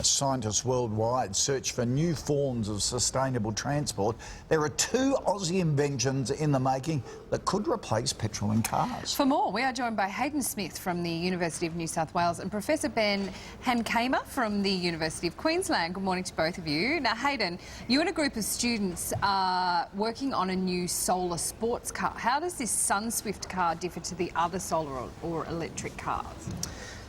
As scientists worldwide search for new forms of sustainable transport, there are 2 Aussie inventions in the making that could replace petrol in cars. For more, we are joined by Hayden Smith from the University of New South Wales and Professor Ben Hankamer from the University of Queensland. Good morning to both of you. Now, Hayden, you and a group of students are working on a new solar sports car. How does this Sunswift car differ to the other solar or electric cars?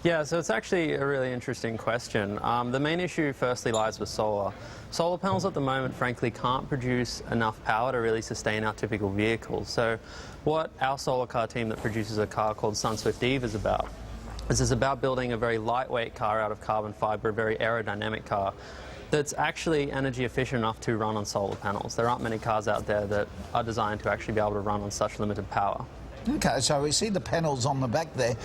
Yeah, so it's actually a really interesting question. The main issue firstly lies with solar. Solar panels at the moment frankly can't produce enough power to really sustain our typical vehicles. So what our solar car team that produces a car called Sunswift is about is about building a very lightweight car out of carbon fibre, a very aerodynamic car that's actually energy efficient enough to run on solar panels. There aren't many cars out there that are designed to actually be able to run on such limited power. Okay, so we see the panels on the back there.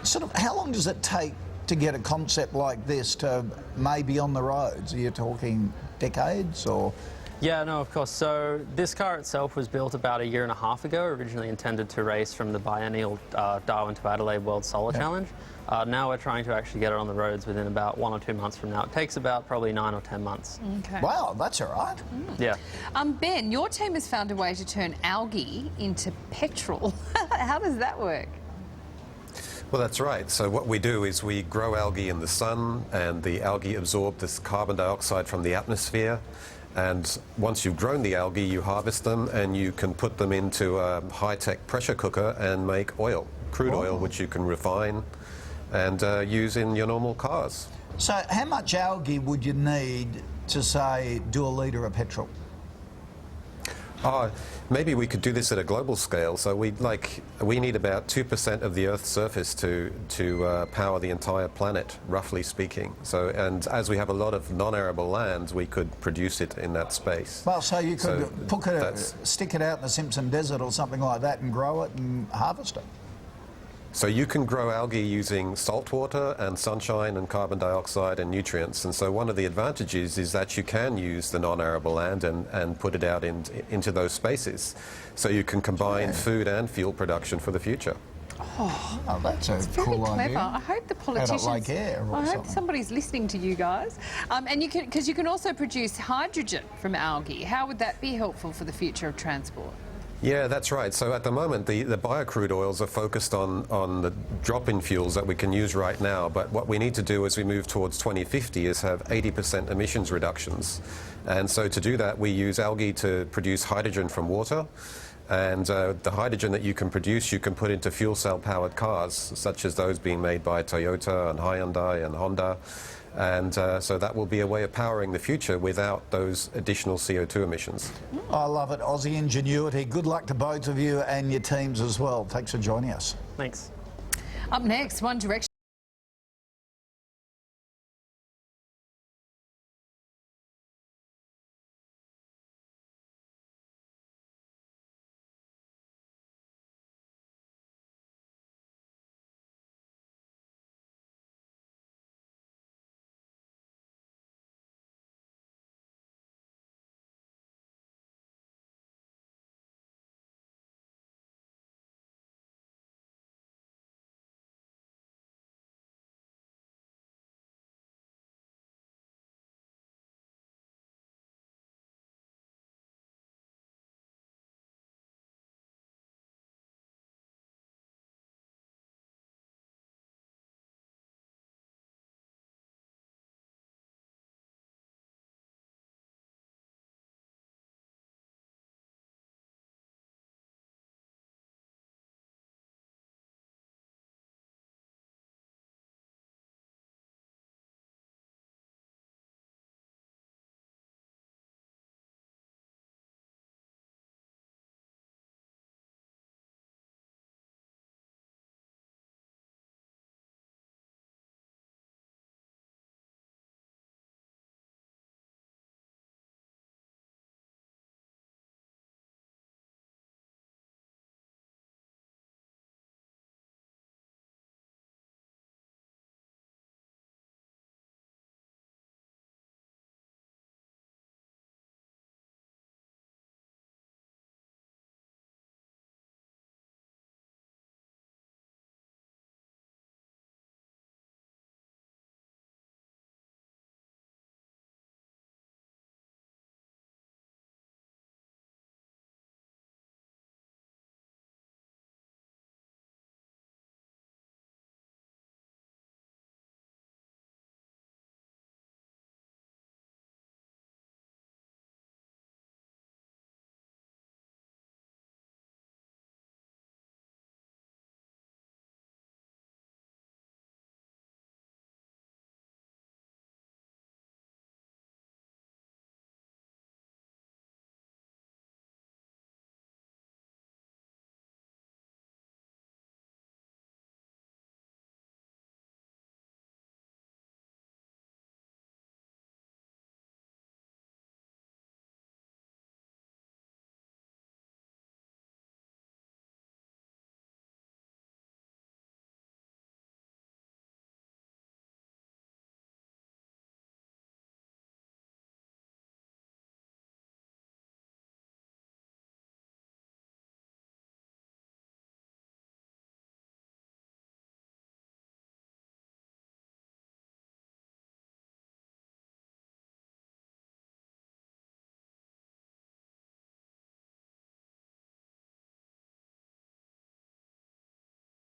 Sort of, how long does it take to get a concept like this to maybe on the roads? Are you talking decades or? Yeah, no, of course. So this car itself was built about 1.5 years ago, originally intended to race from the biennial Darwin to Adelaide World Solar Challenge. Now we're trying to actually get it on the roads within about 1 or 2 months from now. It takes about probably 9 or 10 months. Okay. Wow, that's all right. Yeah. Ben, your team has found a way to turn algae into petrol. How does that work? Well, that's right. So what we do is we grow algae in the sun, and the algae absorb this carbon dioxide from the atmosphere. And once you've grown the algae, you harvest them and you can put them into a high-tech pressure cooker and make oil, crude oil, which you can refine and use in your normal cars. So how much algae would you need to, say, do a litre of petrol? Maybe we could do this at a global scale. So we need about 2% of the Earth's surface to power the entire planet, roughly speaking. So, and as we have a lot of non-arable lands, we could produce it in that space. Well, so you could stick it out in the Simpson Desert or something like that and grow it and harvest it. So you can grow algae using salt water and sunshine and carbon dioxide and nutrients. And so one of the advantages is that you can use the non-arable land and put it out into those spaces. So you can combine food and fuel production for the future. Oh, that's a cool clever idea. I hope the politicians. Out at Lake Eyre or I hope something. somebody's listening to you guys. And you can, because you can also produce hydrogen from algae. How would that be helpful for the future of transport? Yeah, that's right. So at the moment, the biocrude oils are focused on the drop-in fuels that we can use right now. But what we need to do as we move towards 2050 is have 80% emissions reductions. And so to do that, we use algae to produce hydrogen from water. And the hydrogen that you can produce, you can put into fuel cell-powered cars, such as those being made by Toyota and Hyundai and Honda. And so that will be a way of powering the future without those additional CO2 emissions. I love it. Aussie ingenuity. Good luck to both of you and your teams as well. Thanks for joining us. Thanks. Up next, One Direction.